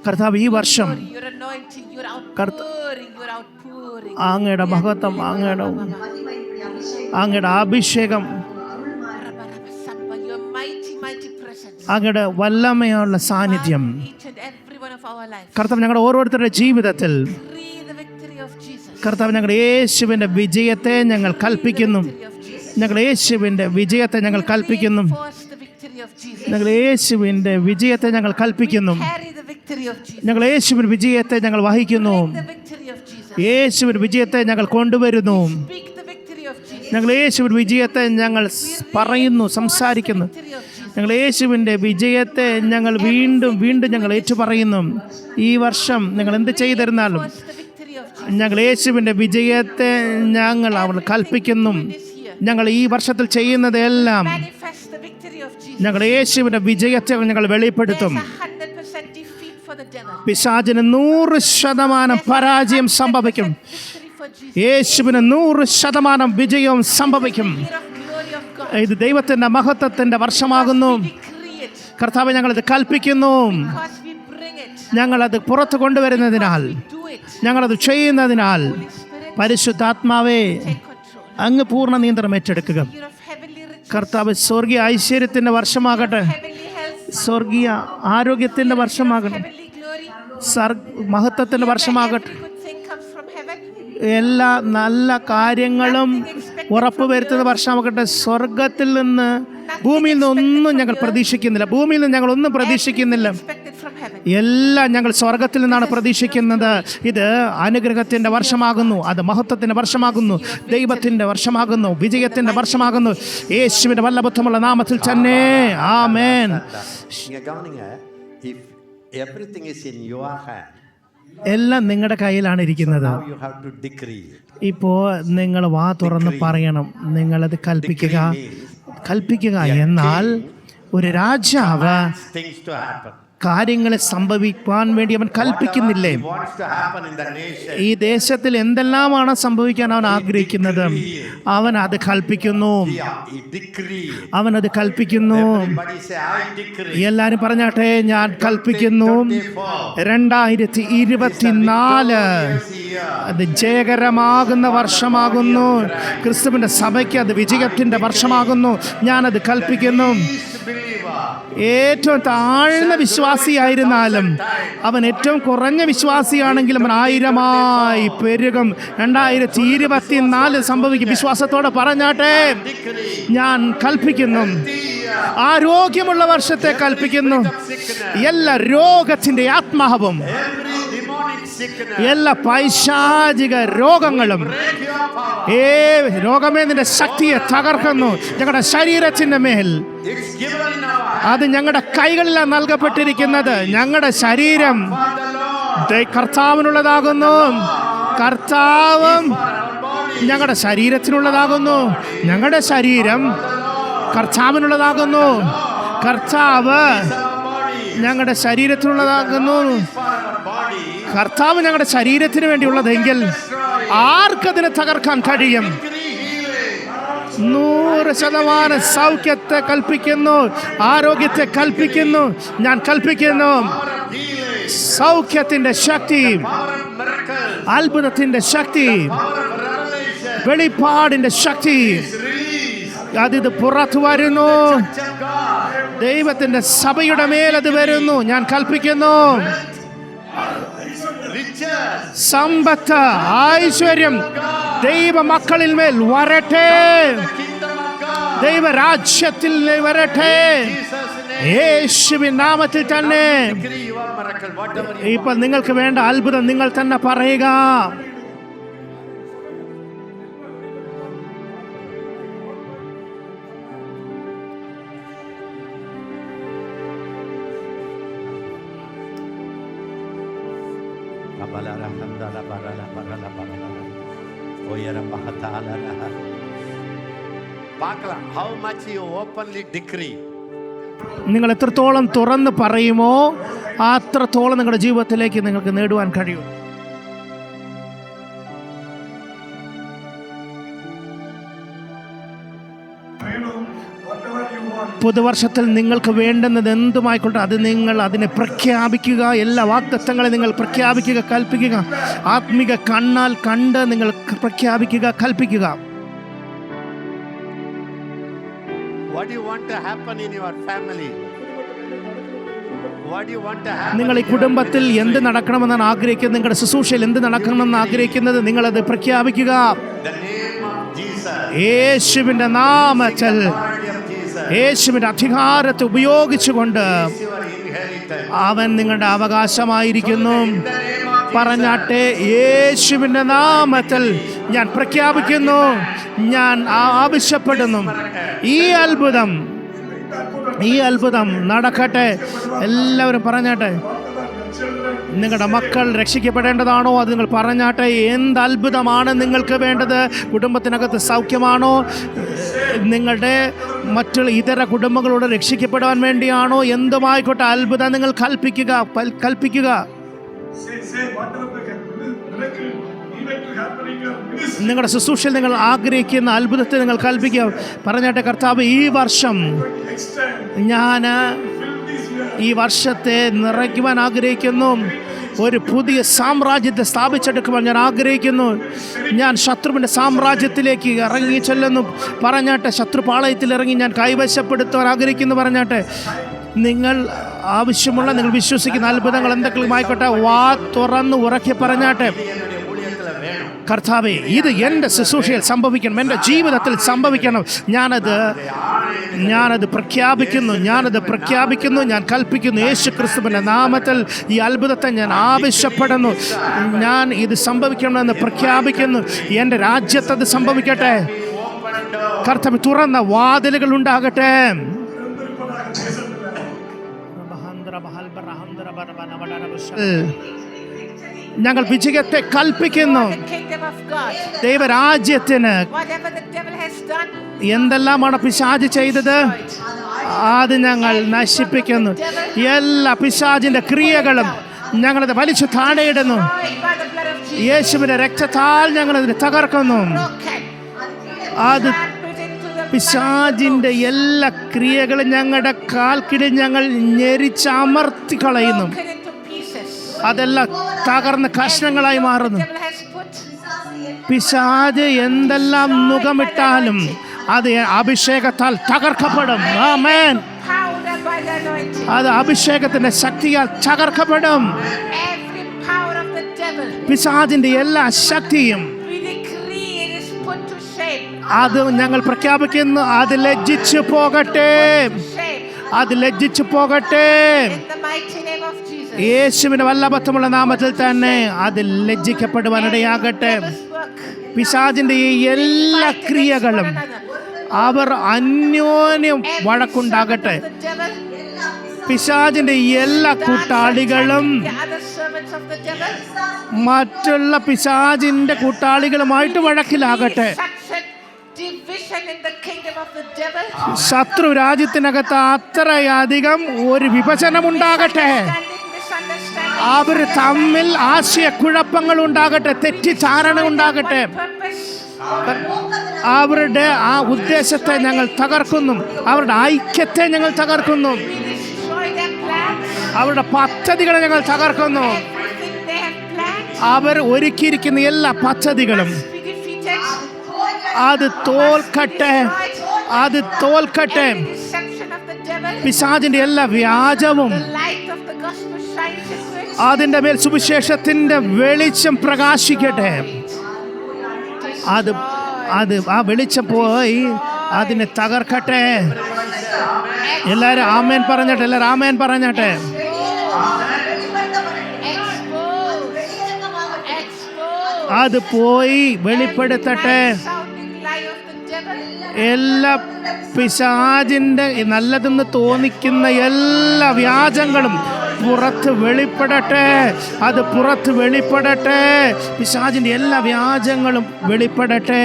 [SPEAKER 2] കർത്താവ്, ഈ വർഷം അങ്ങയുടെ മഹത്വം, അങ്ങയുടെ അഭിഷേകം, അങ്ങയുടെ വല്ലമയുള്ള സാന്നിധ്യം കർത്താവ് ഞങ്ങളുടെ ഓരോരുത്തരുടെ ജീവിതത്തിൽ, കർത്താവ് ഞങ്ങളുടെ യേശുവിൻ്റെ വിജയത്തെ ഞങ്ങൾ കൽപ്പിക്കുന്നു. ഞങ്ങളുടെ യേശുവിൻ്റെ വിജയത്തെ ഞങ്ങൾ കൽപ്പിക്കുന്നു. ഞങ്ങളുടെ യേശുവിൻ്റെ വിജയത്തെ ഞങ്ങൾ കൽപ്പിക്കുന്നു. ഞങ്ങളുടെ യേശുവിൻ്റെ വിജയത്തെ ഞങ്ങൾ വഹിക്കുന്നു. യേശുവിൻ്റെ വിജയത്തെ ഞങ്ങൾ കൊണ്ടുവരുന്നു. ഞങ്ങൾ യേശുവിൻ്റെ വിജയത്തെ ഞങ്ങൾ പറയുന്നു, സംസാരിക്കുന്നു. ഞങ്ങൾ യേശുവിൻ്റെ വിജയത്തെ ഞങ്ങൾ വീണ്ടും ഞങ്ങൾ ഏറ്റുപറയുന്നു. ഈ വർഷം നിങ്ങൾ എന്ത് ചെയ്തിരുന്നാലും ഞങ്ങൾ യേശുവിൻ്റെ വിജയത്തെ ഞങ്ങൾ അവൾ കൽപ്പിക്കുന്നു. ഞങ്ങൾ ഈ വർഷത്തിൽ ചെയ്യുന്നതെല്ലാം ഞങ്ങൾ യേശുവിൻ്റെ വിജയത്തെ ഞങ്ങൾ വെളിപ്പെടുത്തും. പിശാചിന് 100% പരാജയം സംഭവിക്കും. യേശുവിന് 100% വിജയവും സംഭവിക്കും. ഇത് ദൈവത്തിൻ്റെ മഹത്വത്തിൻ്റെ വർഷമാകുന്നു. കർത്താവ്, ഞങ്ങളത് കൽപ്പിക്കുന്നു. ഞങ്ങളത് പുറത്തു കൊണ്ടുവരുന്നതിനാൽ, ഞങ്ങളത് ചെയ്യുന്നതിനാൽ പരിശുദ്ധാത്മാവേ അങ്ങ് പൂർണ്ണ നിയന്ത്രണം ഏറ്റെടുക്കുക. കർത്താവ്, സ്വർഗീയ ഐശ്വര്യത്തിൻ്റെ വർഷമാകട്ടെ, സ്വർഗീയ ആരോഗ്യത്തിൻ്റെ വർഷമാകട്ടെ, മഹത്വത്തിൻ്റെ വർഷമാകട്ടെ. എല്ലാ നല്ല കാര്യങ്ങളും ഉറപ്പുവരുത്തുന്ന വർഷമാകട്ടെ. സ്വർഗത്തിൽ നിന്ന്, ഭൂമിയിൽ നിന്നൊന്നും ഞങ്ങൾ പ്രതീക്ഷിക്കുന്നില്ല. ഭൂമിയിൽ നിന്ന് ഞങ്ങൾ ഒന്നും പ്രതീക്ഷിക്കുന്നില്ല. എല്ലാം ഞങ്ങൾ സ്വർഗത്തിൽ നിന്നാണ് പ്രതീക്ഷിക്കുന്നത്. ഇത് അനുഗ്രഹത്തിൻ്റെ വർഷമാകുന്നു. അത് മഹത്വത്തിൻ്റെ വർഷമാകുന്നു. ദൈവത്തിൻ്റെ വർഷമാകുന്നു. വിജയത്തിൻ്റെ വർഷമാകുന്നു. യേശുവിൻ്റെ വല്ലഭത്വമുള്ള നാമത്തിൽ തന്നെ ആമേൻ. എല്ലാം നിങ്ങളുടെ കയ്യിലാണ് ഇരിക്കുന്നത്. ഇപ്പോൾ നിങ്ങൾ വാ തുറന്ന് പറയണം. നിങ്ങളത് കൽപ്പിക്കുക. എന്നാൽ ഒരു രാജാവ് കാര്യങ്ങളെ സംഭവിക്കാൻ വേണ്ടി അവൻ കൽപ്പിക്കുന്നില്ലേ? ഈ ദേശത്തിൽ എന്തെല്ലാമാണ് സംഭവിക്കാൻ അവൻ ആഗ്രഹിക്കുന്നത്, അവൻ അത് കൽപ്പിക്കുന്നു. എല്ലാരും പറഞ്ഞാട്ടെ, ഞാൻ കൽപ്പിക്കുന്നു. 2024 അത് ജയകരമാകുന്ന വർഷമാകുന്നു. ക്രിസ്തുവിന്റെ സഭയ്ക്ക് അത് വിജയത്തിന്റെ വർഷമാകുന്നു. ഞാനത് കൽപ്പിക്കുന്നു. ഏറ്റവും താഴ്ന്ന വിശ്വാസിയായിരുന്നാലും, അവൻ ഏറ്റവും കുറഞ്ഞ വിശ്വാസിയാണെങ്കിലും അവൻ 1000-ആയി പെരുകും. 2024 സംഭവിക്കും. വിശ്വാസത്തോടെ പറഞ്ഞാട്ടെ, ഞാൻ കൽപ്പിക്കുന്നു. ആരോഗ്യമുള്ള വർഷത്തെ കൽപ്പിക്കുന്നു. എല്ലാ രോഗത്തിന്റെ ആത്മാവും, എല്ലാ പൈശാചിക രോഗങ്ങളും, രോഗമേ നിന്റെ ശക്തിയെ തകർക്കുന്നു. ഞങ്ങളുടെ ശരീരത്തിന്റെ മേൽ അത് ഞങ്ങളുടെ കൈകളിലാണ് നൽകപ്പെട്ടിരിക്കുന്നത്. ഞങ്ങളുടെ ശരീരം കർത്താവിനുള്ളതാകുന്നു. കർത്താവും ഞങ്ങളുടെ ശരീരത്തിനുള്ളതാകുന്നു. ഞങ്ങളുടെ ശരീരം കർത്താവിനുള്ളതാകുന്നു. കർത്താവ് ഞങ്ങളുടെ ശരീരത്തിനുള്ളതാകുന്നു. കർത്താവ് ഞങ്ങളുടെ ശരീരത്തിന് വേണ്ടിയുള്ളതെങ്കിൽ ആർക്കതിനെ തകർക്കാൻ കഴിയും? 100% സൗഖ്യത്തെ കൽപ്പിക്കുന്നു, ആരോഗ്യത്തെ കൽപ്പിക്കുന്നു. ഞാൻ കൽപ്പിക്കുന്നു സൗഖ്യത്തിന്റെ ശക്തി, അത്ഭുതത്തിന്റെ ശക്തി, വെളിപ്പാടിന്റെ ശക്തി അതിത് പുറത്തു വരുന്നു. ദൈവത്തിന്റെ സഭയുടെ മേൽ അത് വരുന്നു. ഞാൻ കൽപ്പിക്കുന്നു സമ്പത്ത്, ഐശ്വര്യം ദൈവ മക്കളിൽ മേൽ വരട്ടെ, ദൈവരാജ്യത്തിൽ വരട്ടെ, യേശുവിൻ നാമത്തിൽ തന്നെ. ഇപ്പോൾ നിങ്ങൾക്ക് വേണ്ട അത്ഭുതം നിങ്ങൾ തന്നെ പറയുക.
[SPEAKER 1] How much you openly decree.
[SPEAKER 2] നിങ്ങൾ എത്രത്തോളം തുറന്ന് പറയുമോ അത്രത്തോളം നിങ്ങളുടെ ജീവിതത്തിലേക്ക് നിങ്ങൾക്ക് നേടുവാൻ കഴിയും. പുതുവർഷത്തിൽ നിങ്ങൾക്ക് വേണ്ടുന്നത് എന്തുമായിക്കോട്ടെ അത് നിങ്ങൾ അതിനെ പ്രഖ്യാപിക്കുക. എല്ലാ വാഗ്ദത്തങ്ങളെ നിങ്ങൾ പ്രഖ്യാപിക്കുക, കൽപ്പിക്കുക. ആത്മിക കണ്ണാൽ കണ്ട് നിങ്ങൾ പ്രഖ്യാപിക്കുക, കൽപ്പിക്കുക.
[SPEAKER 1] What do you want to happen in your family? What do you want to happen?
[SPEAKER 2] നിങ്ങൾ ഈ കുടുംബത്തിൽ എന്ത് നടക്കണമെന്നാണ് ആഗ്രഹിക്കുന്നത്, നിങ്ങളുടെ ശുശ്രൂഷയിൽ എന്ത് നടക്കണമെന്ന് ആഗ്രഹിക്കുന്നത്, നിങ്ങളത് പ്രഖ്യാപിക്കുക.
[SPEAKER 1] The name of Jesus.
[SPEAKER 2] യേശുവിന്റെ നാമത്തിൽ, യേശുവിന്റെ അധികാരത്തെ ഉപയോഗിച്ചുകൊണ്ട്
[SPEAKER 1] Your inheritance.
[SPEAKER 2] അവൻ നിങ്ങളുടെ അവകാശമായിരിക്കുന്നു. പറഞ്ഞാട്ടെ, യേശുവിന്റെ നാമത്തിൽ ഞാൻ പ്രഖ്യാപിക്കുന്നു, ഞാൻ ആവശ്യപ്പെടുന്നു ഈ അത്ഭുതം നടക്കട്ടെ. എല്ലാവരും പറഞ്ഞാട്ടെ. നിങ്ങളുടെ മക്കൾ രക്ഷിക്കപ്പെടേണ്ടതാണോ അത് നിങ്ങൾ പറഞ്ഞാട്ടെ. എന്ത് അത്ഭുതമാണ് നിങ്ങൾക്ക് വേണ്ടത്? കുടുംബത്തിനകത്ത് സൗഖ്യമാണോ? നിങ്ങളുടെ മറ്റുള്ള ഇതര കുടുംബങ്ങളോട് രക്ഷിക്കപ്പെടാൻ വേണ്ടിയാണോ? എന്തുമായിക്കോട്ടെ അത്ഭുതം നിങ്ങൾ കൽപ്പിക്കുക. നിങ്ങളുടെ ശുശ്രൂഷയിൽ നിങ്ങൾ ആഗ്രഹിക്കുന്ന അത്ഭുതത്തെ നിങ്ങൾ കൽപ്പിക്കുക. പറഞ്ഞാട്ടെ, കർത്താവ് ഈ വർഷം ഞാൻ ഈ വർഷത്തെ നിറയ്ക്കുവാൻ ആഗ്രഹിക്കുന്നു. ഒരു പുതിയ സാമ്രാജ്യത്തെ സ്ഥാപിച്ചെടുക്കുവാൻ ഞാൻ ആഗ്രഹിക്കുന്നു. ഞാൻ ശത്രുവിൻ്റെ സാമ്രാജ്യത്തിലേക്ക് ഇറങ്ങി ചെല്ലുന്നു. പറഞ്ഞാട്ടെ, ശത്രുപാളയത്തിൽ ഇറങ്ങി ഞാൻ കൈവശപ്പെടുത്തുവാൻ ആഗ്രഹിക്കുന്നു. പറഞ്ഞാട്ടെ, നിങ്ങൾ ആവശ്യമുള്ള, നിങ്ങൾ വിശ്വസിക്കുന്ന അത്ഭുതങ്ങൾ എന്തെങ്കിലും ആയിക്കോട്ടെ വാ തുറന്ന് ഉറക്കെ പറഞ്ഞാട്ടെ. കർത്താവേ, ഇത് എൻ്റെ ശുശ്രൂഷയിൽ സംഭവിക്കണം, എൻ്റെ ജീവിതത്തിൽ സംഭവിക്കണം. ഞാനത് പ്രഖ്യാപിക്കുന്നു, ഞാൻ കൽപ്പിക്കുന്നു. യേശു ക്രിസ്തുവിൻ്റെ നാമത്തിൽ ഈ അത്ഭുതത്തെ ഞാൻ ആവശ്യപ്പെടുന്നു. ഞാൻ ഇത് സംഭവിക്കണമെന്ന് പ്രഖ്യാപിക്കുന്നു. എൻ്റെ രാജ്യത്തത് സംഭവിക്കട്ടെ. കർത്താവ്, തുറന്ന വാതിലുകൾ ഉണ്ടാകട്ടെ. ഞങ്ങൾ വിജയത്തെ കൽപ്പിക്കുന്നു. ദൈവരാജ്യത്തിന് എന്തെല്ലാമാണ് പിശാച് ചെയ്തത് അത് ഞങ്ങൾ നശിപ്പിക്കുന്നു. എല്ലാ പിശാചിന്റെ ക്രിയകളും ഞങ്ങളത് വലിച്ചു താഴെയിടുന്നു. യേശുവിന്റെ രക്തത്താൽ ഞങ്ങളതിനെ തകർക്കുന്നു. അത് പിശാചിന്റെ എല്ലാ ക്രിയകളും ഞങ്ങളുടെ കാൽക്കിടിൽ ഞങ്ങൾ ഞെരിച്ചമർത്തി കളയുന്നു. അതെല്ലാം തകർന്ന കഷ്ണങ്ങളായി മാറുന്നു. പിശാച് എന്തെല്ലാം മുഖമിട്ടാലും അത് അഭിഷേകത്താൽ തകർക്കപ്പെടും. ആമേൻ. അത് അഭിഷേകത്തിന്റെ ശക്തിയാൽ തകർക്കപ്പെടും. പിശാചിന്റെ എല്ലാ ശക്തിയും അത് ഞങ്ങൾ പ്രഖ്യാപിക്കുന്നു. അത് ലജ്ജിച്ചു പോകട്ടെ. യേശുവിന്റെ വല്ലഭത്വമുള്ള നാമത്തിൽ തന്നെ അത് ലജ്ജിക്കപ്പെടുവാനിടയാകട്ടെ. പിശാചിന്റെ ഈ എല്ലാ ക്രിയകളും അവർ അന്യോന്യം വഴക്കുണ്ടാകട്ടെ. പിശാചിന്റെ എല്ലാ കൂട്ടാളികളും മറ്റുള്ള പിശാചിന്റെ കൂട്ടാളികളുമായിട്ട് വഴക്കിലാകട്ടെ. ശത്രു രാജ്യത്തിനകത്ത് അത്രയധികം ഒരു വിഭജനം ഉണ്ടാകട്ടെ. അവർ തമ്മിൽ ആശയക്കുഴപ്പങ്ങൾ ഉണ്ടാകട്ടെ, തെറ്റിദ്ധാരണ ഉണ്ടാകട്ടെ. അവരുടെ ആ ഉദ്ദേശത്തെ ഞങ്ങൾ തകർക്കുന്നു, അവരുടെ ഐക്യത്തെ ഞങ്ങൾ തകർക്കുന്നു, അവരുടെ പദ്ധതികളെ ഞങ്ങൾ തകർക്കുന്നു. അവർ ഒരുക്കിയിരിക്കുന്ന എല്ലാ പദ്ധതികളും അത് തോൽക്കട്ടെ, അത് തോൽക്കട്ടെ. പിശാചിന്റെ എല്ലാ വ്യാജവും അതിന്റെ മേൽ സുവിശേഷത്തിന്റെ വെളിച്ചം പ്രകാശിക്കട്ടെ. അത് അത് ആ വെളിച്ചം പോയി അതിനെ തകർക്കട്ടെ. എല്ലാരും ആമേൻ പറഞ്ഞട്ടെ, എല്ലാരും ആമേൻ പറഞ്ഞട്ടെ. അത് പോയി വെളിപ്പെടുത്തട്ടെ. എല്ലാ പിശാചിന്റെ നല്ലതെന്ന് തോന്നിക്കുന്ന എല്ലാ വ്യാജങ്ങളും പുറത്ത് വെളിപ്പെടട്ടെ, അത് പുറത്ത് വെളിപ്പെടട്ടെ. പിശാചിന്റെ എല്ലാ വ്യാജങ്ങളും വെളിപ്പെടട്ടെ,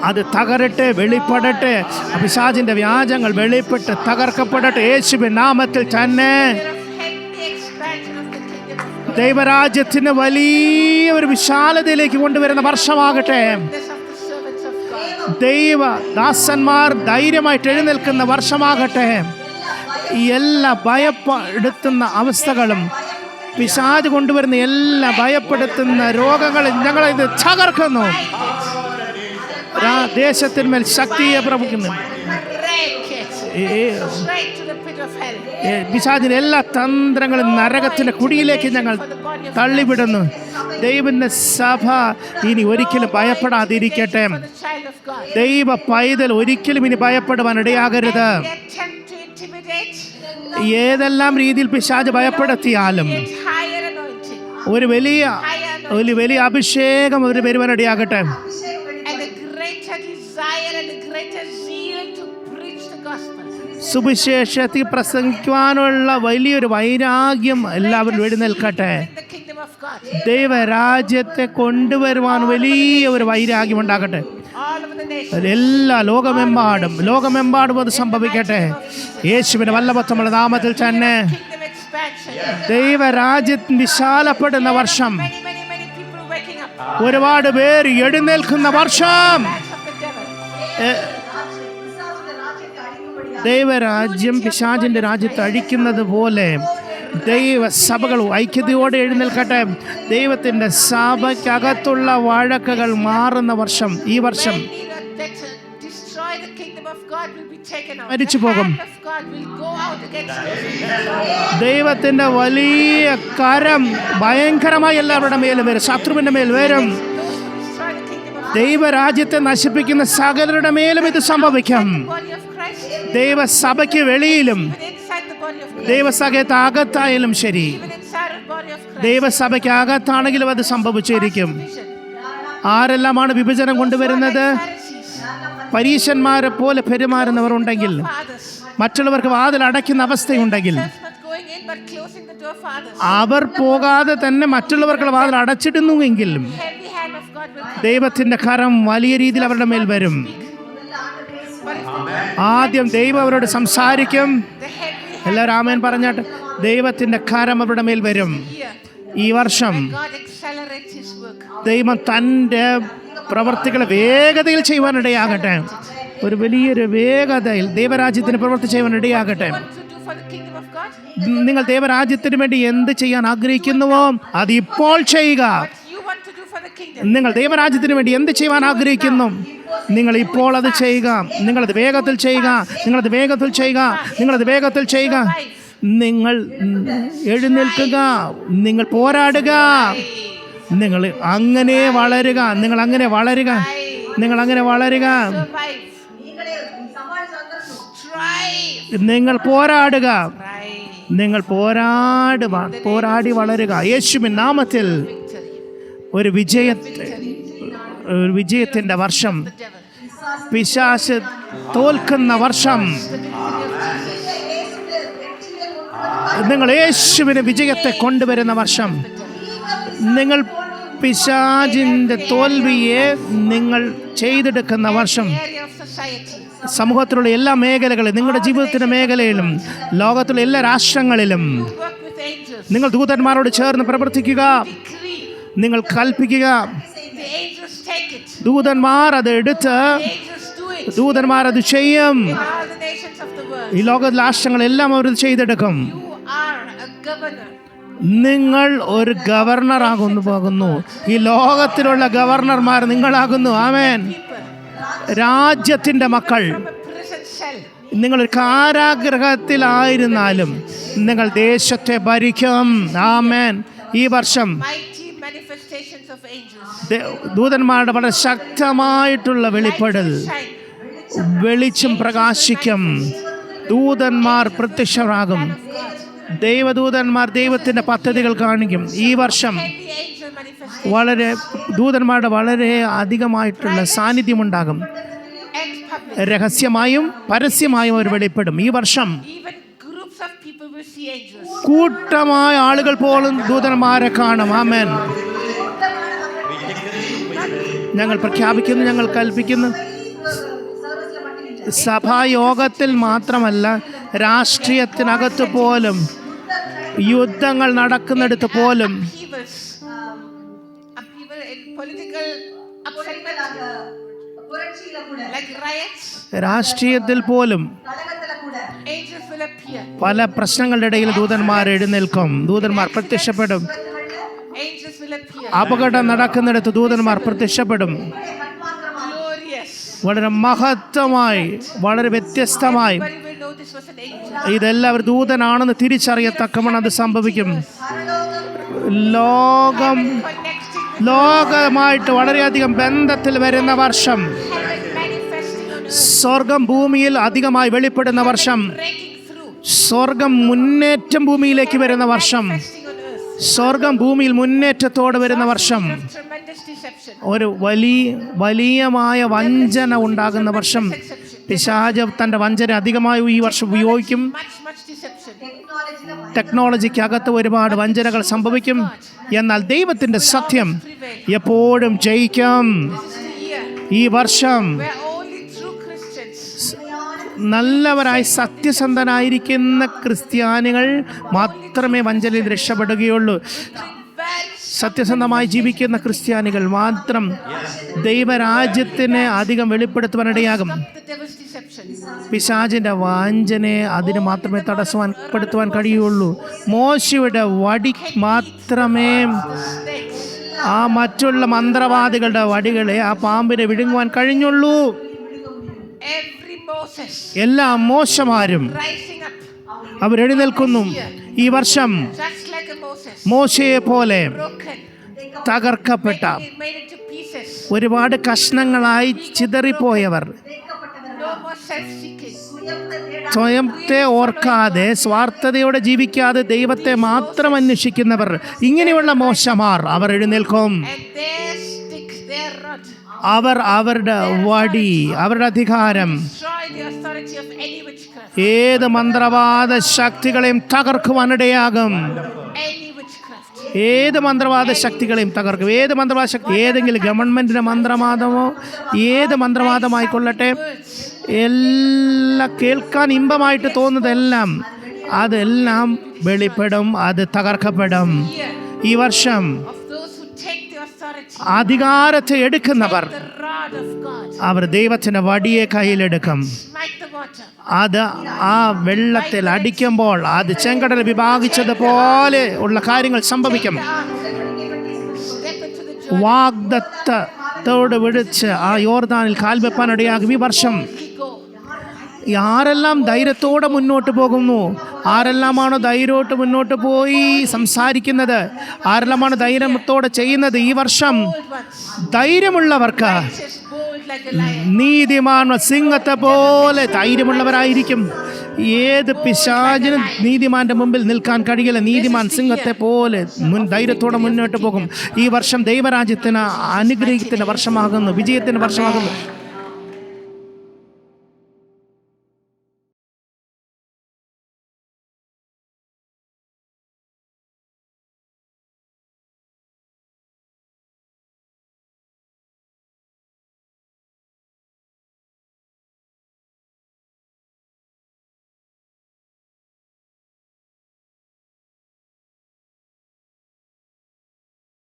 [SPEAKER 2] അത് തകരട്ടെ, വെളിപ്പെടട്ടെ. പിശാചിന്റെ വ്യാജങ്ങൾ വെളിപ്പെട്ട് തകർക്കപ്പെടട്ടെ യേശുവിൻ നാമത്തിൽ തന്നെ. ദൈവരാജ്യത്തിന് വലിയ ഒരു വിശാലതയിലേക്ക് കൊണ്ടുവരുന്ന വർഷമാകട്ടെ. ദൈവദാസന്മാർ ധൈര്യമായിട്ട് എഴുന്നേൽക്കുന്ന വർഷമാകട്ടെ. ഈ എല്ലാ ഭയപ്പെടുത്തുന്ന അവസ്ഥകളും പിശാച് കൊണ്ടുവരുന്ന എല്ലാ ഭയപ്പെടുത്തുന്ന രോഗങ്ങളും ഞങ്ങളിത് തകർക്കുന്നു. ദേശത്തിന്മേൽ ശക്തിയെ പ്രവഹിക്കുന്നു. പിശാചിന്റെ എല്ലാ തന്ത്രങ്ങളും നരകത്തിന്റെ കുടിയിലേക്ക് ഞങ്ങൾ തള്ളിവിടുന്നു. ദൈവത്തിന്റെ സഭ ഇനി ഒരിക്കലും ഭയപ്പെടാതിരിക്കട്ടെ. ദൈവ പൈതൽ ഒരിക്കലും ഇനി ഭയപ്പെടുവാൻ ഇടയാകരുത്. ഏതെല്ലാം രീതിയിൽ പിശാച് ഭയപ്പെടുത്തിയാലും ഒരു വലിയ അഭിഷേകം അവർ വരുവാൻ ഇടയാകട്ടെ. സുവിശേഷത്തിൽ പ്രസംഗിക്കുവാനുള്ള വലിയൊരു വൈരാഗ്യം എല്ലാവരും എഴുന്നേൽക്കട്ടെ. ദൈവരാജ്യത്തെ കൊണ്ടുവരുവാൻ വലിയ ഒരു വൈരാഗ്യം ഉണ്ടാകട്ടെ. എല്ലാ ലോകമെമ്പാടും അത് സംഭവിക്കട്ടെ യേശുവിന്റെ വല്ലഭത്വമുള്ള നാമത്തിൽ തന്നെ. ദൈവരാജ്യം വിശാലപ്പെടുന്ന വർഷം, ഒരുപാട് പേര് എഴുന്നേൽക്കുന്ന വർഷം. ദൈവരാജ്യം പിശാചിന്റെ രാജ്യത്ത് അഴിക്കുന്നത് പോലെ ദൈവസഭകൾ ഐക്യതയോടെ എഴുന്നേൽക്കട്ടെ. ദൈവത്തിന്റെ സഭയ്ക്കകത്തുള്ള വഴക്കുകൾ മാറുന്ന വർഷം. ഈ വർഷം മരിച്ചു പോകും. ദൈവത്തിന്റെ വലിയ കരം ഭയങ്കരമായി എല്ലാവരുടെ മേലും വരും, ശത്രുവിന്റെ മേൽ വരും. ദൈവരാജ്യത്തെ നശിപ്പിക്കുന്ന സകലരുടെ മേലും ഇത് സംഭവിക്കും. ദൈവസഭയ്ക്ക് വെളിയിലും ദൈവസഭയ്ക്ക് അകത്തായാലും ശരി, ദൈവസഭയ്ക്ക് അകത്താണെങ്കിലും അത് സംഭവിച്ചിരിക്കും. ആരെല്ലാമാണ് വിഭജനം കൊണ്ടുവരുന്നത്? പരീശന്മാരെ പോലെ പെരുമാറുന്നവർ ഉണ്ടെങ്കിൽ, മറ്റുള്ളവർക്ക് വാതിൽ അടയ്ക്കുന്ന അവസ്ഥയുണ്ടെങ്കിൽ, അവർ പോകാതെ തന്നെ മറ്റുള്ളവർക്കുള്ള വാതിൽ അടച്ചിടുന്നുവെങ്കിലും ദൈവത്തിന്റെ കരം വലിയ രീതിയിൽ അവരുടെ മേൽ വരും. ആദ്യം ദൈവം അവരോട് സംസാരിക്കും. എല്ലാവരും ആമേൻ പറഞ്ഞാട്ട്. ദൈവത്തിന്റെ കരം അവരുടെ മേൽ വരും. ഈ വർഷം ദൈവം തൻ്റെ പ്രവർത്തികളെ വേഗതയിൽ ചെയ്യുവാനിടയാകട്ടെ. ഒരു വലിയൊരു വേഗതയിൽ ദൈവരാജ്യത്തിന് പ്രവർത്തി ചെയ്യുവാനിടയാകട്ടെ. നിങ്ങൾ ദൈവരാജ്യത്തിന് വേണ്ടി എന്ത് ചെയ്യാൻ ആഗ്രഹിക്കുന്നുവോ അത് ഇപ്പോൾ ചെയ്യുക. നിങ്ങൾ ദൈവരാജ്യത്തിന് വേണ്ടി എന്ത് ചെയ്യുവാൻ ആഗ്രഹിക്കുന്നു, നിങ്ങൾ ഇപ്പോൾ അത് ചെയ്യുക. നിങ്ങളത് വേഗത്തിൽ ചെയ്യുക. നിങ്ങളത് വേഗത്തിൽ ചെയ്യുക. നിങ്ങളത് വേഗത്തിൽ ചെയ്യുക. നിങ്ങൾ എഴുന്നേൽക്കുക. നിങ്ങൾ പോരാടുക. നിങ്ങൾ അങ്ങനെ വളരുക. നിങ്ങൾ അങ്ങനെ വളരുക. നിങ്ങൾ അങ്ങനെ വളരുക. നിങ്ങൾ പോരാടുക. നിങ്ങൾ പോരാടി വളരുക. യേശുവിൻ നാമത്തിൽ ഒരു വിജയത്തിൻ്റെ വർഷം, പിശാച് തോൽക്കുന്ന വർഷം. നിങ്ങൾ യേശുവിന് വിജയത്തെ കൊണ്ടുവരുന്ന വർഷം. നിങ്ങൾ പിശാചിൻ്റെ തോൽവിയെ നിങ്ങൾ ചെയ്തെടുക്കുന്ന വർഷം. സമൂഹത്തിലുള്ള എല്ലാ മേഖലകളിലും, നിങ്ങളുടെ ജീവിതത്തിൻ്റെ മേഖലയിലും, ലോകത്തിലുള്ള എല്ലാ രാഷ്ട്രങ്ങളിലും നിങ്ങൾ ദൂതന്മാരോട് ചേർന്ന് പ്രവർത്തിക്കുക,
[SPEAKER 4] decree.
[SPEAKER 2] നിങ്ങൾ കൽപ്പിക്കുക.
[SPEAKER 4] The angels take it.
[SPEAKER 2] ദൂതന്മാർ അത് എടുത്ത്
[SPEAKER 4] The angels do it.
[SPEAKER 2] ദൂതന്മാർ അത് ചെയ്യും.
[SPEAKER 4] In all the nations of the world.
[SPEAKER 2] ഈ ലോക രാഷ്ട്രങ്ങളെല്ലാം അവർ ചെയ്തെടുക്കും.
[SPEAKER 4] You are a governor.
[SPEAKER 2] നിങ്ങൾ ഒരു ഗവർണർ പോകുന്നു. ഈ ലോകത്തിലുള്ള ഗവർണർമാർ നിങ്ങളാകുന്നു. ആമേൻ.
[SPEAKER 4] People
[SPEAKER 2] രാജ്യത്തിൻ്റെ മക്കൾ.
[SPEAKER 4] from a prison cell.
[SPEAKER 2] നിങ്ങൾ കാരാഗ്രഹത്തിലായിരുന്നാലും നിങ്ങൾ ദേശത്തെ ഭരിക്കും. ആമേൻ. ഈ വർഷം
[SPEAKER 4] Mighty manifestations of angels.
[SPEAKER 2] ദൂതന്മാരുടെ വളരെ ശക്തമായിട്ടുള്ള വെളിപ്പെടൽ,
[SPEAKER 4] Light will shine.
[SPEAKER 2] വെളിച്ചം പ്രകാശിക്കും. ദൂതന്മാർ പ്രത്യക്ഷരാകും. ദൈവദൂതന്മാർ ദൈവത്തിൻ്റെ പദ്ധതികൾ കാണിക്കും. ഈ വർഷം
[SPEAKER 4] And the angel manifestation.
[SPEAKER 2] വളരെ ദൂതന്മാരുടെ വളരെ അധികമായിട്ടുള്ള സാന്നിധ്യമുണ്ടാകും.
[SPEAKER 4] And public.
[SPEAKER 2] രഹസ്യമായും പരസ്യമായും അവർ വെളിപ്പെടും. ഈ വർഷം
[SPEAKER 4] Even groups of people will see angels.
[SPEAKER 2] കൂട്ടമായ ആളുകൾ പോലും ദൂതന്മാരെ കാണും. ആമേൻ. ഞങ്ങൾ പ്രഖ്യാപിക്കുന്നു, ഞങ്ങൾ കൽപ്പിക്കുന്നു. സഭായോഗത്തിൽ മാത്രമല്ല, രാഷ്ട്രീയത്തിനകത്ത് പോലും, യുദ്ധങ്ങൾ നടക്കുന്നിടത്ത് പോലും,
[SPEAKER 4] Upheavals. Upheaval in political upset. Like riots.
[SPEAKER 2] രാഷ്ട്രീയത്തിൽ പോലും
[SPEAKER 4] Angels will appear.
[SPEAKER 2] പല പ്രശ്നങ്ങളുടെ ഇടയിൽ ദൂതന്മാർ എഴുന്നേൽക്കും. ദൂതന്മാർ പ്രത്യക്ഷപ്പെടും.
[SPEAKER 4] Angels will appear.
[SPEAKER 2] അപകടം നടക്കുന്നിടത്ത് ദൂതന്മാർ പ്രത്യക്ഷപ്പെടും.
[SPEAKER 4] Glorious.
[SPEAKER 2] വളരെ മഹത്വമായി, വളരെ വ്യത്യസ്തമായി.
[SPEAKER 4] Everybody will know this was an angel.
[SPEAKER 2] ഇതെല്ലാവരും ദൂതനാണെന്ന് തിരിച്ചറിയത്തക്കവണ്ണം അത് സംഭവിക്കും. ലോകം
[SPEAKER 4] Connecting with
[SPEAKER 2] ലോകമായിട്ട് വളരെയധികം ബന്ധത്തിൽ വരുന്ന വർഷം,
[SPEAKER 4] heaven manifesting on earth.
[SPEAKER 2] സ്വർഗം ഭൂമിയിൽ അധികമായി വെളിപ്പെടുന്ന വർഷം,
[SPEAKER 4] Breaking through.
[SPEAKER 2] സ്വർഗം മുന്നേറ്റം ഭൂമിയിലേക്ക് വരുന്ന വർഷം,
[SPEAKER 4] Manifesting on earth.
[SPEAKER 2] സ്വർഗം ഭൂമിയിൽ മുന്നേറ്റത്തോടെ വരുന്ന വർഷം,
[SPEAKER 4] Tremendous deception.
[SPEAKER 2] ഒരു വലിയമായ വഞ്ചന ഉണ്ടാകുന്ന വർഷം. പിശാച് തൻ്റെ വഞ്ചന അധികമായി ഈ വർഷം ഉപയോഗിക്കും.
[SPEAKER 4] Much deception.
[SPEAKER 2] ടെക്നോളജിക്കകത്ത് ഒരുപാട് വഞ്ചനകൾ സംഭവിക്കും. എന്നാൽ ദൈവത്തിൻ്റെ സത്യം എപ്പോഴും ജയിക്കും.
[SPEAKER 4] This is the year
[SPEAKER 2] ഈ വർഷം
[SPEAKER 4] where only true Christians,
[SPEAKER 2] നല്ലവരായി സത്യസന്ധനായിരിക്കുന്ന ക്രിസ്ത്യാനികൾ മാത്രമേ വഞ്ചനയിൽ രക്ഷപ്പെടുകയുള്ളൂ.
[SPEAKER 4] very
[SPEAKER 2] സത്യസന്ധമായി ജീവിക്കുന്ന ക്രിസ്ത്യാനികൾ മാത്രം ദൈവരാജ്യത്തിനെ അധികം വെളിപ്പെടുത്തുവാനിടയാകും.
[SPEAKER 4] the devil's deception.
[SPEAKER 2] പിശാചിൻ്റെ വാഞ്ചനയെ അതിന് മാത്രമേ തടസ്സപ്പെടുത്തുവാൻ കഴിയുള്ളൂ. മോശയുടെ വടി മാത്രമേ
[SPEAKER 4] Snakes.
[SPEAKER 2] ആ മറ്റുള്ള മന്ത്രവാദികളുടെ വടികളെ, ആ പാമ്പിനെ വിഴുങ്ങുവാൻ കഴിഞ്ഞുള്ളൂ.
[SPEAKER 4] Every Moses
[SPEAKER 2] എല്ലാ മോശമാരും
[SPEAKER 4] rising up
[SPEAKER 2] അവരെഴുന്നേൽക്കുന്നു. ഈ വർഷം
[SPEAKER 4] just like a Moses,
[SPEAKER 2] മോശയെ പോലെ
[SPEAKER 4] broken,
[SPEAKER 2] തകർക്കപ്പെട്ട,
[SPEAKER 4] made into pieces.
[SPEAKER 2] ഒരുപാട് കഷ്ണങ്ങളായി ചിതറിപ്പോയവർ,
[SPEAKER 4] No more self-seeking.
[SPEAKER 2] സ്വയത്തെ ഓർക്കാതെ സ്വാർത്ഥതയോടെ ജീവിക്കാതെ ദൈവത്തെ മാത്രം അന്വേഷിക്കുന്നവർ, ഇങ്ങനെയുള്ള മോശമാർ അവർ എഴുന്നേൽക്കും.
[SPEAKER 4] And their stick, their rod,
[SPEAKER 2] അവർ അവരുടെ വടി, അവരുടെ അധികാരം,
[SPEAKER 4] destroy the authority of any witchcraft.
[SPEAKER 2] ഏത് മന്ത്രവാദ ശക്തികളെയും തകർക്കുവാനിടയാകും.
[SPEAKER 4] Any witchcraft.
[SPEAKER 2] ഏത് മന്ത്രവാദ ശക്തികളെയും തകർക്കും. ഏത് മന്ത്രവാദ ശക്തി, ഏതെങ്കിലും ഗവൺമെൻറ്റിൻ്റെ മന്ത്രവാദമോ ഏത് മന്ത്രവാദമായിക്കൊള്ളട്ടെ, എല്ലാം കേൾക്കാൻ ഇമ്പമായിട്ട് തോന്നുന്നതെല്ലാം അതെല്ലാം വെളിപ്പെടും, അത് തകർക്കപ്പെടും. ഈ വർഷം
[SPEAKER 4] Of those who take the authority,
[SPEAKER 2] അധികാരത്തെ എടുക്കുന്നവർ,
[SPEAKER 4] the rod of God,
[SPEAKER 2] അവർ ദൈവത്തിൻ്റെ വടിയെ കയ്യിലെടുക്കും.
[SPEAKER 4] smite the water.
[SPEAKER 2] അത് ആ വെള്ളത്തിൽ അടിക്കുമ്പോൾ അത് ചെങ്കടൽ വിഭാഗിച്ചതുപോലെ ഉള്ള കാര്യങ്ങൾ സംഭവിക്കും.
[SPEAKER 4] Step into the Jordan.
[SPEAKER 2] വാഗ്ദത്തത്തോട് വിളിച്ച് ആ യോർദാനിൽ കാൽവെപ്പാനിടയാകും. ഈ വർഷം
[SPEAKER 4] Go.
[SPEAKER 2] ആരെല്ലാം ധൈര്യത്തോടെ മുന്നോട്ട് പോകുന്നു, ആരെല്ലാമാണോ ധൈര്യത്തോട്ട് മുന്നോട്ട് പോയി സംസാരിക്കുന്നത്, ആരെല്ലാമാണ് ധൈര്യത്തോടെ ചെയ്യുന്നത്, ഈ വർഷം
[SPEAKER 4] Bold ones.
[SPEAKER 2] ധൈര്യമുള്ളവർക്ക്
[SPEAKER 4] Righteous, bold like a lion.
[SPEAKER 2] നീതിമാൻ സിംഹത്തെ പോലെ ധൈര്യമുള്ളവരായിരിക്കും. ഏത് പിശാചിനും നീതിമാന്റെ മുമ്പിൽ നിൽക്കാൻ കഴിയില്ല. നീതിമാൻ സിംഹത്തെ പോലെ ധൈര്യത്തോടെ മുന്നോട്ട് പോകും. ഈ വർഷം ദൈവരാജ്യത്തിന് അനുഗ്രഹത്തിന്റെ വർഷമാകുന്നു, വിജയത്തിന്റെ വർഷമാകുന്നു.